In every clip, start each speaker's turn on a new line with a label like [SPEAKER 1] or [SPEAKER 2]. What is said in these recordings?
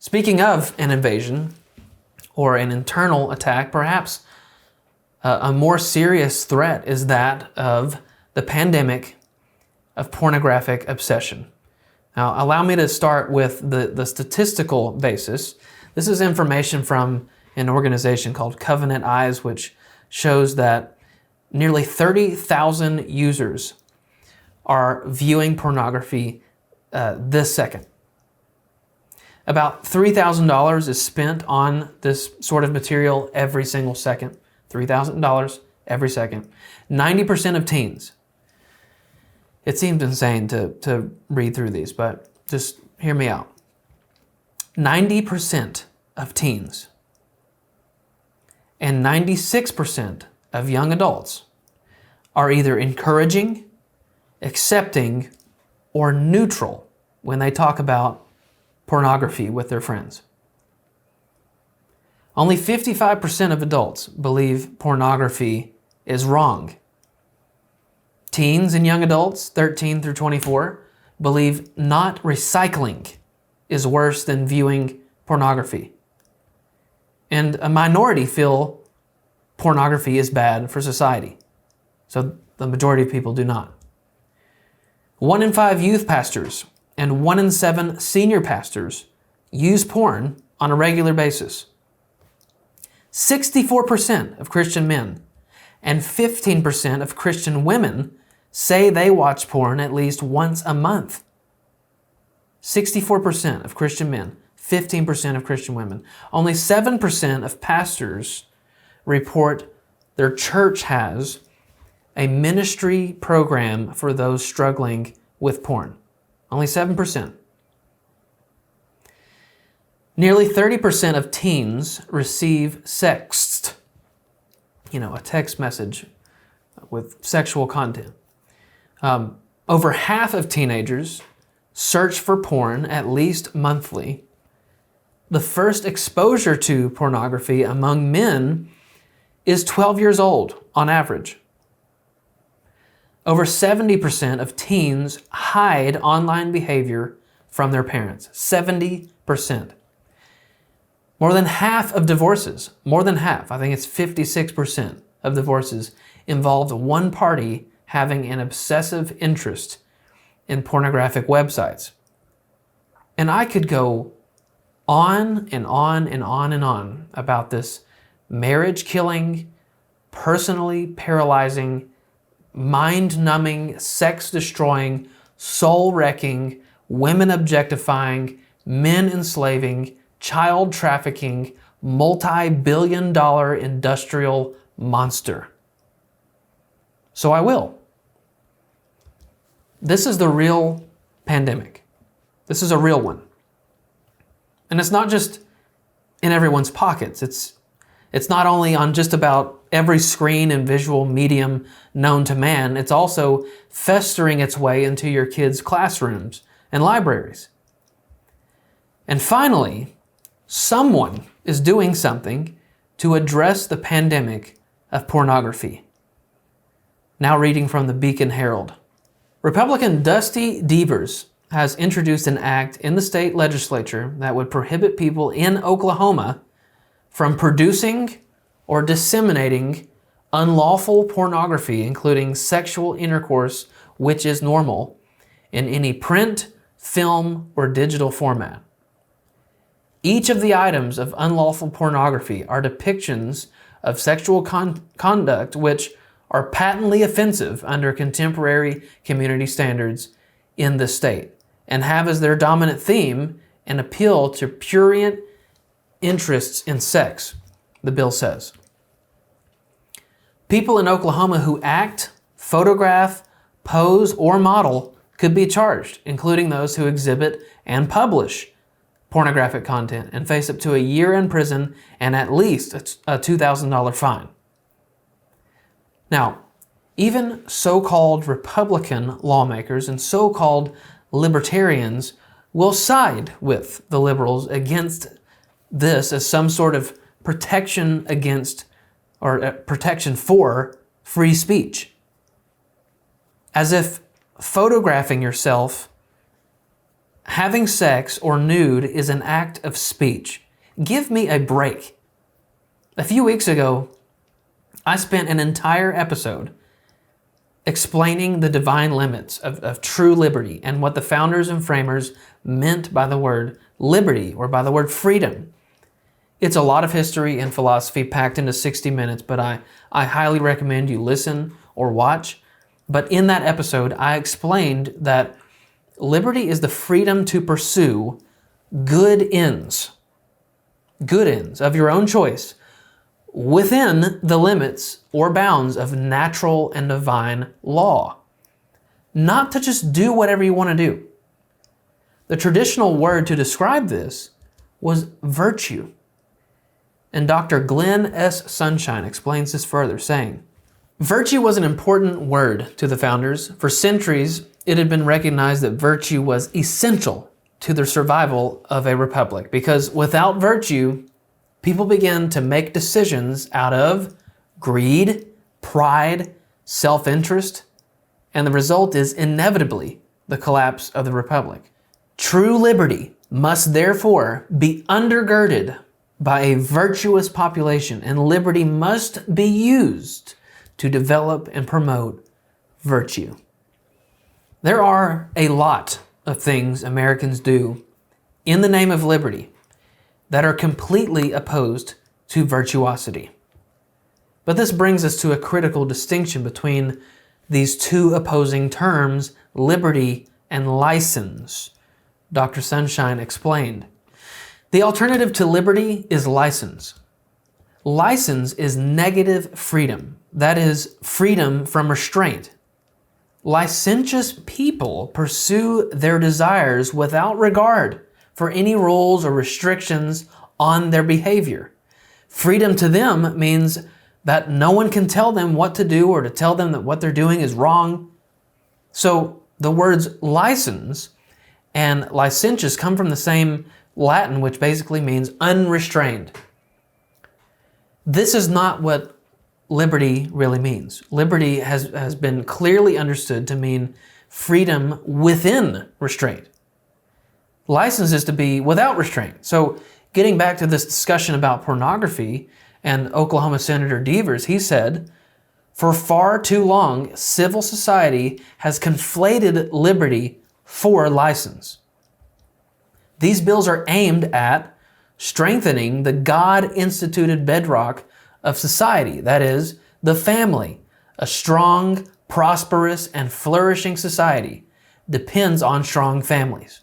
[SPEAKER 1] Speaking of an invasion or an internal attack, perhaps a more serious threat is that of the pandemic of pornographic obsession. Now, allow me to start with the statistical basis. This is information from an organization called Covenant Eyes, which shows that nearly 30,000 users are viewing pornography this second. About $3,000 is spent on this sort of material every single second. $3,000 every second. 90% of teens. It seems insane to read through these, but just hear me out. 90% of teens and 96% of young adults are either encouraging, accepting, or neutral when they talk about pornography with their friends. Only 55% of adults believe pornography is wrong. Teens and young adults, 13 through 24, believe not recycling is worse than viewing pornography. And a minority feel pornography is bad for society. So the majority of people do not. 1 in 5 youth pastors and 1 in 7 senior pastors use porn on a regular basis. 64% of Christian men and 15% of Christian women say they watch porn at least once a month. 64% of Christian men, 15% of Christian women. Only 7% of pastors report their church has a ministry program for those struggling with porn. Only 7%. Nearly 30% of teens receive sexts, a text message with sexual content. Over half of teenagers search for porn at least monthly. The first exposure to pornography among men is 12 years old on average. Over 70% of teens hide online behavior from their parents. 70%. More than half of divorces, more than half, I think it's 56% of divorces, involve one party having an obsessive interest in pornographic websites. And I could go on and on and on and on about this marriage-killing, personally paralyzing, mind-numbing, sex-destroying, soul-wrecking, women objectifying, men enslaving, child trafficking, multi-billion-dollar industrial monster. So I will. This is the real pandemic. This is a real one. And it's not just in everyone's pockets. It's not only on just about every screen and visual medium known to man. It's also festering its way into your kids' classrooms and libraries. And finally, someone is doing something to address the pandemic of pornography. Now reading from the Beacon Herald. Republican Dusty Deevers has introduced an act in the state legislature that would prohibit people in Oklahoma from producing or disseminating unlawful pornography, including sexual intercourse, which is normal, in any print, film, or digital format. Each of the items of unlawful pornography are depictions of sexual conduct which are patently offensive under contemporary community standards in the state and have as their dominant theme an appeal to prurient interests in sex, the bill says. People in Oklahoma who act, photograph, pose, or model could be charged, including those who exhibit and publish pornographic content, and face up to a year in prison and at least a $2,000 fine. Now, even so-called Republican lawmakers and so-called libertarians will side with the liberals against this as some sort of protection against or protection for free speech. As if photographing yourself Having sex or nude is an act of speech. Give me a break. A few weeks ago, I spent an entire episode explaining the divine limits of true liberty and what the founders and framers meant by the word liberty or by the word freedom. It's a lot of history and philosophy packed into 60 minutes, but I highly recommend you listen or watch. But in that episode, I explained that liberty is the freedom to pursue good ends of your own choice within the limits or bounds of natural and divine law. Not to just do whatever you want to do. The traditional word to describe this was virtue. And Dr. Glenn S. Sunshine explains this further, saying, virtue was an important word to the founders. For centuries, it had been recognized that virtue was essential to the survival of a republic, because without virtue, people began to make decisions out of greed, pride, self-interest, and the result is inevitably the collapse of the republic. True liberty must therefore be undergirded by a virtuous population, and liberty must be used to develop and promote virtue. There are a lot of things Americans do in the name of liberty that are completely opposed to virtuosity. But this brings us to a critical distinction between these two opposing terms, liberty and license. Dr. Sunshine explained, the alternative to liberty is license. License is negative freedom. That is freedom from restraint. Licentious people pursue their desires without regard for any rules or restrictions on their behavior. Freedom to them means that no one can tell them what to do or to tell them that what they're doing is wrong. So the words license and licentious come from the same Latin, which basically means unrestrained. This is not what liberty really means. Liberty has been clearly understood to mean freedom within restraint. License is to be without restraint. So getting back to this discussion about pornography and Oklahoma Senator Deevers, he said, for far too long, civil society has conflated liberty for license. These bills are aimed at strengthening the God-instituted bedrock of society, that is, the family. A strong, prosperous, and flourishing society depends on strong families.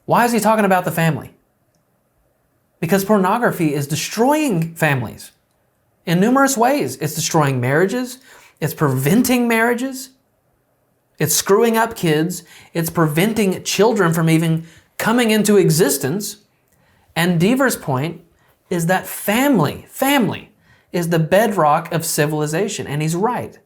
[SPEAKER 1] Why is he talking about the family? Because pornography is destroying families in numerous ways. It's destroying marriages. It's preventing marriages. It's screwing up kids. It's preventing children from even coming into existence. And Deevers' point is that family is the bedrock of civilization. And he's right.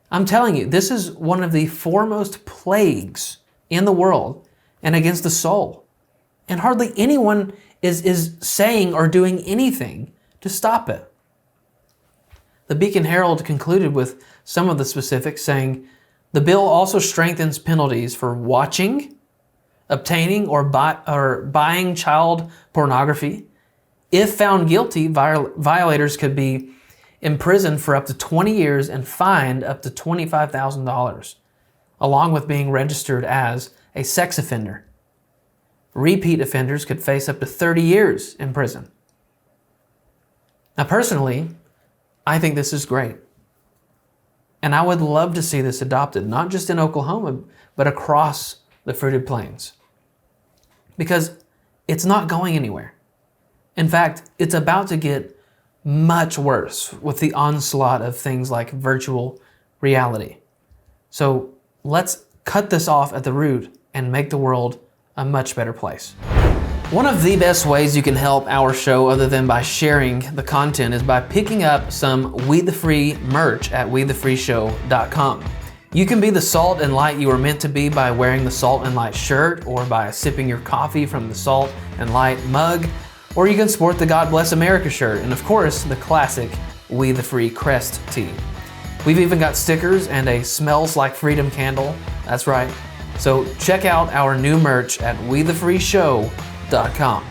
[SPEAKER 1] I'm telling you, this is one of the foremost plagues in the world and against the soul. And hardly anyone is saying or doing anything to stop it. The Beacon Herald concluded with some of the specifics, saying, the bill also strengthens penalties for watching, obtaining, or buying child pornography. If found guilty, violators could be imprisoned for up to 20 years and fined up to $25,000, along with being registered as a sex offender. Repeat offenders could face up to 30 years in prison. Now, personally, I think this is great. And I would love to see this adopted, not just in Oklahoma, but across the fruited plains. Because it's not going anywhere. In fact, it's about to get much worse with the onslaught of things like virtual reality. So let's cut this off at the root and make the world a much better place. One of the best ways you can help our show, other than by sharing the content, is by picking up some We the Free merch at wethefreeshow.com. You can be the salt and light you are meant to be by wearing the Salt and Light shirt, or by sipping your coffee from the Salt and Light mug, or you can sport the God Bless America shirt, and of course, the classic We the Free crest tee. We've even got stickers and a Smells Like Freedom candle. That's right, So check out our new merch at wethefreeshow.com.